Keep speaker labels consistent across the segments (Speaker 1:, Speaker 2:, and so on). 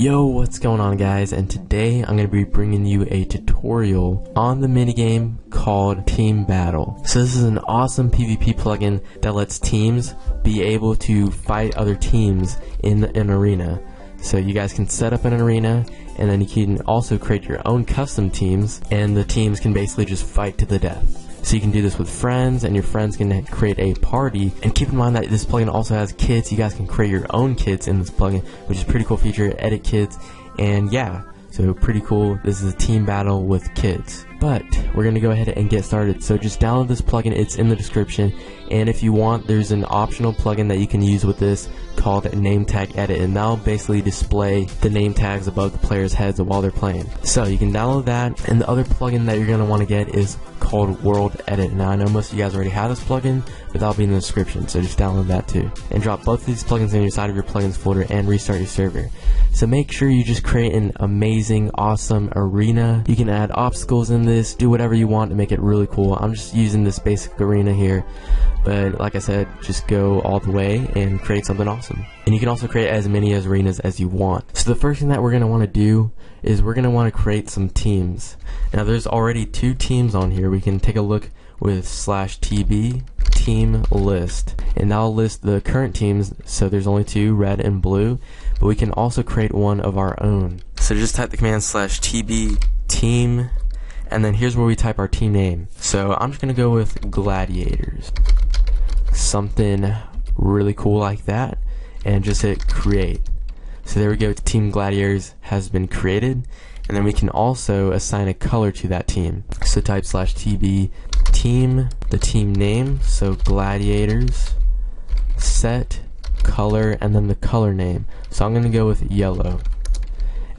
Speaker 1: Yo, what's going on guys, and today I'm going to be bringing you a tutorial on the minigame called TeamBattle. So this is an awesome PvP plugin that lets teams be able to fight other teams in an arena. So you guys can set up an arena, and then you can also create your own custom teams, and the teams can basically just fight to the death. So you can do this with friends, and your friends can create a party. And keep in mind that this plugin also has kits. You guys can create your own kits in this plugin, which is a pretty cool feature. Edit kits, and yeah, so pretty cool. This is a team battle with kids. But we're gonna go ahead and get started. So just download this plugin. It's in the description. And if you want, there's an optional plugin that you can use with this called NameTagEdit, and that'll basically display the name tags above the players' heads while they're playing. So you can download that. And the other plugin that you're gonna want to get is called WorldEdit. Now I know most of you guys already have this plugin, but that'll be in the description, so just download that too. And drop both of these plugins in your side of your plugins folder and restart your server. So make sure you just create an amazing, awesome arena. You can add obstacles in this, do whatever you want to make it really cool. I'm just using this basic arena here, but like I said, just go all the way and create something awesome. And you can also create as many arenas as you want. So the first thing that we're going to want to do is we're going to want to create some teams. Now there's already 2 teams on here. We can take a look with /TB team list, and that'll list the current teams. So there's only 2, red and blue, but we can also create one of our own. So just type the command /TB team, and then here's where we type our team name. So I'm just gonna go with gladiators, something really cool like that, and just hit create. So there we go, Team Gladiators has been created, and then we can also assign a color to that team. So type /TB team, the team name, so gladiators, set color, and then the color name. So I'm gonna go with yellow.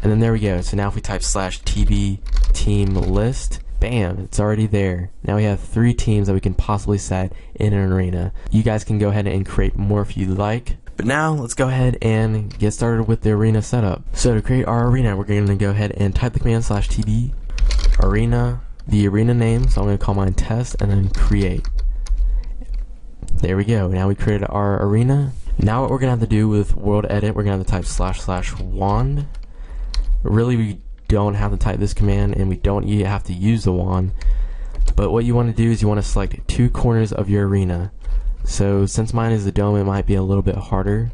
Speaker 1: And then there we go. So now if we type /TB team list, bam, it's already there. Now we have 3 teams that we can possibly set in an arena. You guys can go ahead and create more if you like. But now let's go ahead and get started with the arena setup. So to create our arena, we're going to go ahead and type the command /TB arena, the arena name. So I'm going to call mine test, and then create. There we go. Now we created our arena. Now what we're going to have to do with WorldEdit, we're going to have to type /wand. Really, we don't have to type this command, and we don't have to use the wand. But what you want to do is you want to select 2 corners of your arena. So since mine is the dome, it might be a little bit harder.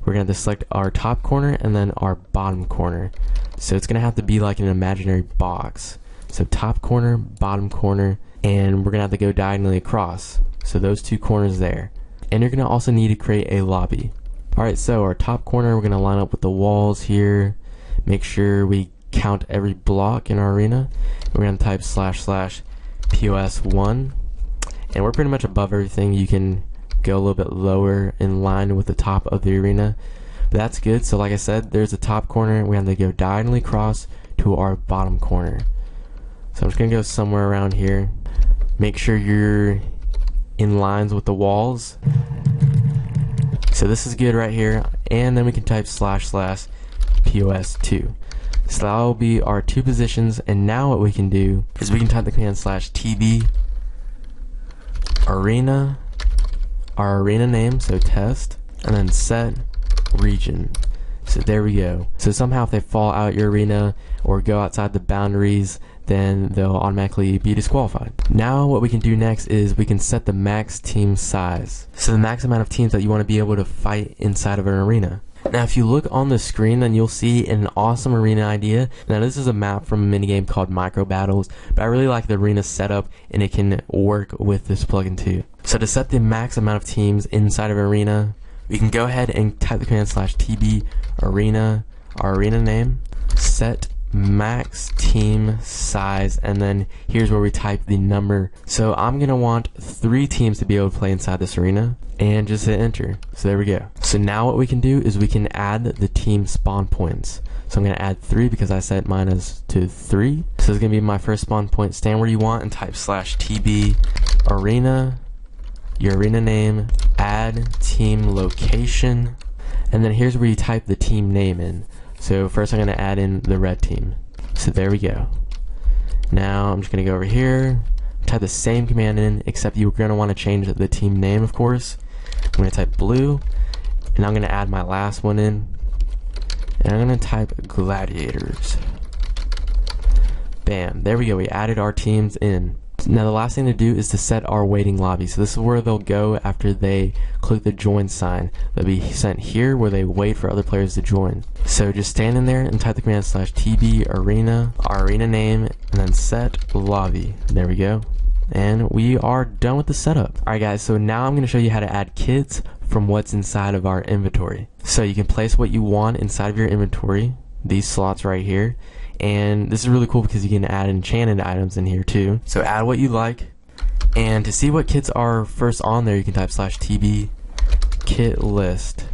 Speaker 1: We're going to select our top corner and then our bottom corner. So it's going to have to be like an imaginary box. So top corner, bottom corner, and we're going to have to go diagonally across. So those 2 corners there. And you're going to also need to create a lobby. Alright, so our top corner, we're going to line up with the walls here. Make sure we count every block in our arena. We're going to type //POS1. And we're pretty much above everything. You can go a little bit lower in line with the top of the arena, but that's good. So like I said, there's the top corner. We have to go diagonally across to our bottom corner. So I'm just gonna go somewhere around here. Make sure you're in lines with the walls. So this is good right here. And then we can type //POS2. So that will be our 2 positions. And now what we can do is we can type the command /TB arena, our arena name, so test, and then set region. So there we go. So somehow if they fall out your arena or go outside the boundaries, then they'll automatically be disqualified. Now what we can do next is we can set the max team size. So the max amount of teams that you want to be able to fight inside of an arena. Now if you look on the screen, then you'll see an awesome arena idea. Now this is a map from a minigame called Micro Battles, but I really like the arena setup, and it can work with this plugin too. So to set the max amount of teams inside of an arena, we can go ahead and type the command /TB arena, our arena name, set max team size, and then here's where we type the number. So I'm gonna want 3 teams to be able to play inside this arena, and just hit enter. So there we go. So now what we can do is we can add the team spawn points. So I'm gonna add 3 because I set mine as to 3. So it's gonna be my first spawn point. Stand where you want and type /TB arena, your arena name, add team location, and then here's where you type the team name in. So first I'm going to add in the red team. So there we go. Now I'm just going to go over here, type the same command in, except you're going to want to change the team name, of course. I'm going to type blue, and I'm going to add my last one in, and I'm going to type gladiators. Bam, there we go, we added our teams in. Now the last thing to do is to set our waiting lobby. So this is where they'll go after they click the join sign. They'll be sent here where they wait for other players to join. So just stand in there and type the command /TB arena, our arena name, and then set lobby. There we go. And we are done with the setup. Alright guys, so now I'm going to show you how to add kits from what's inside of our inventory. So you can place what you want inside of your inventory, these slots right here. And this is really cool because you can add enchanted items in here too. So add what you like. And to see what kits are first on there, you can type /TB kit list.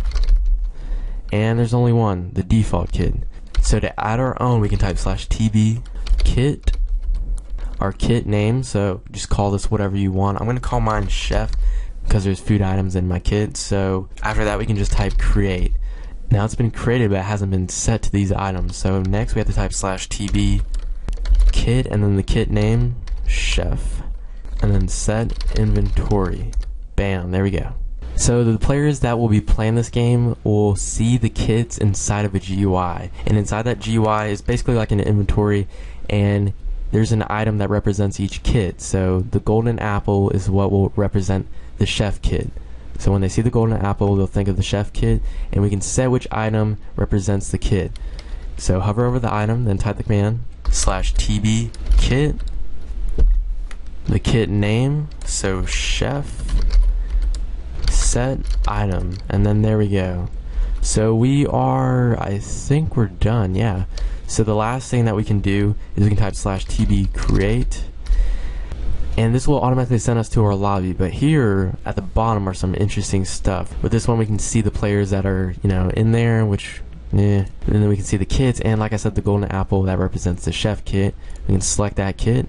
Speaker 1: And there's only one, the default kit. So to add our own, we can type /TB kit, our kit name. So just call this whatever you want. I'm going to call mine chef because there's food items in my kit. So after that, we can just type create. Now it's been created, but it hasn't been set to these items. So next we have to type /TB kit and then the kit name chef and then set inventory. Bam, there we go. So the players that will be playing this game will see the kits inside of a GUI, and inside that GUI is basically like an inventory, and there's an item that represents each kit. So the golden apple is what will represent the chef kit. So when they see the golden apple, they'll think of the chef kit, and we can set which item represents the kit. So hover over the item, then type the command /TB kit, the kit name, so chef, set item, and then there we go. So we are, I think we're done, yeah. So the last thing that we can do is we can type /TB create, and this will automatically send us to our lobby. But here at the bottom are some interesting stuff. With this one, we can see the players that are, in there, which, and then we can see the kits, and like I said, the golden apple that represents the chef kit. We can select that kit.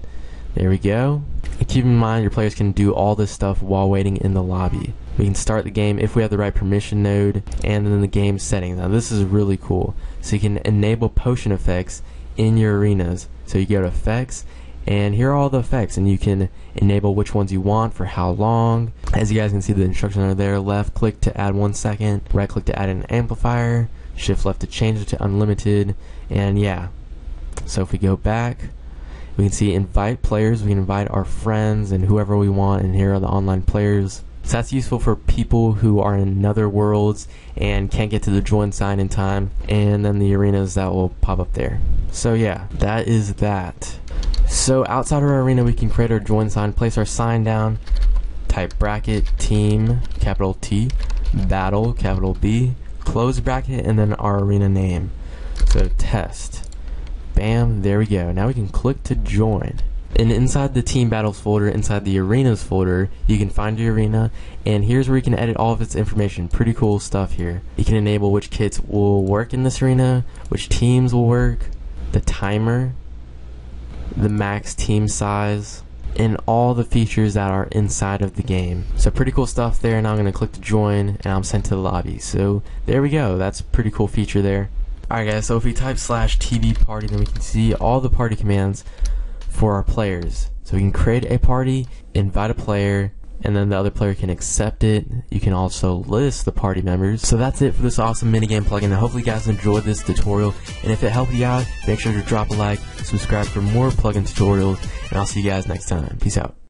Speaker 1: There we go. And keep in mind, your players can do all this stuff while waiting in the lobby. We can start the game if we have the right permission node, and then the game settings. Now this is really cool. So you can enable potion effects in your arenas. So you go to effects, and here are all the effects, and you can enable which ones you want for how long. As you guys can see, the instructions are there. Left click to add 1 second, right click to add an amplifier, shift left to change it to unlimited, and yeah. So if we go back, we can see invite players. We can invite our friends and whoever we want, and here are the online players. So that's useful for people who are in other worlds and can't get to the join sign in time, and then the arenas that will pop up there. So yeah, that is that. So outside of our arena, we can create our join sign, place our sign down, type bracket team, capital T, battle, capital B, close bracket, and then our arena name. So test. Bam, there we go. Now we can click to join. And inside the Team Battles folder, inside the Arenas folder, you can find your arena, and here's where you can edit all of its information. Pretty cool stuff here. You can enable which kits will work in this arena, which teams will work, the timer, the max team size, and all the features that are inside of the game. So pretty cool stuff there. Now I'm going to click to join, and I'm sent to the lobby. So there we go. That's a pretty cool feature there. Alright guys, so if we type /TB party, then we can see all the party commands for our players. So we can create a party, invite a player, and then the other player can accept it. You can also list the party members. So that's it for this awesome minigame plugin, and hopefully you guys enjoyed this tutorial. And if it helped you out, make sure to drop a like, subscribe for more plugin tutorials, and I'll see you guys next time. Peace out.